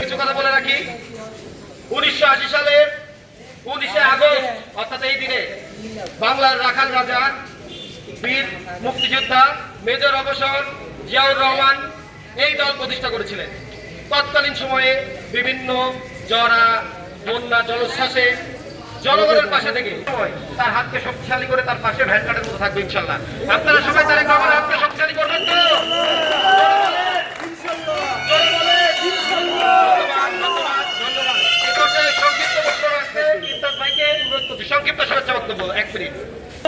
কিছু কথা বলে রাখি। 1980 সালের 19শে আগস্ট অর্থাৎ এই দিনে বাংলার রাখাল রাজা বীর মুক্তিযোদ্ধা মেজর অবসর জিয়াউর রহমান এই দল প্রতিষ্ঠা করেছিলেন। তৎকালীন সময়ে বিভিন্ন জরা বন্যা জলোচ্ছ্বাসে জনগণের পাশে থেকে তার হাতকে শক্তিশালী করে তার পাশে ভ্যানগার্ডের মতো থাকবে ইনশাল্লাহ। আপনারা সবাই তারেক রহমানের হাতকে শক্তিশালী করবেন তো? সংক্ষিপ্ত শুভেচ্ছা বক্তব্য 1 মিনিট।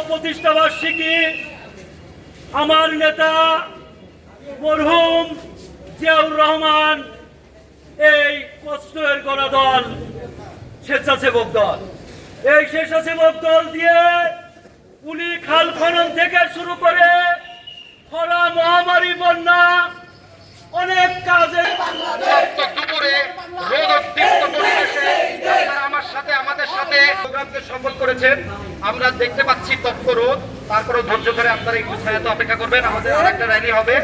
প্রতিষ্ঠা বার্ষিকী আমার নেতা মরহুম জিয়াউর রহমান এই কষ্টের গণা দল স্বেচ্ছাসেবক দল, এই স্বেচ্ছাসেবক দল দিয়ে উনি খাল খনন থেকে শুরু করে খরা মহামারী বন্যা অনেক কাজে দুপুরে রোদোদ্দীপ্ত পরিবেশে আমার সাথে আমাদের সাথে প্রোগ্রামকে সফল করেছেন। আমরা দেখতে পাচ্ছি তপ্ত রোদ, তারপরে ধৈর্য ধরে আপনারা একটু ছায়াতে অপেক্ষা করবেন। আমাদের আরেকটা র্যালি হবে,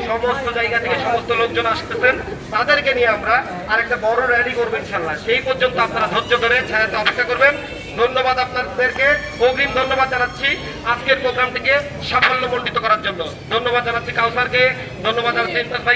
সমস্ত জায়গা থেকে সমস্ত লোকজন আসতেছেন, তাদেরকে নিয়ে আমরা আরেকটা বড় র্যালি করবো ইনশাল্লাহ। সেই পর্যন্ত আপনারা ধৈর্য ধরে ছায়াতে অপেক্ষা করবেন। ধন্যবাদ আপনাদেরকে, অগ্রিম ধন্যবাদ জানাচ্ছি আজকের প্রোগ্রামটিকে সাফল্যমণ্ডিত করার জন্য। ধন্যবাদ জানাচ্ছি কাউসারকে, ধন্যবাদ জানাচ্ছি ইমতাজ ভাই।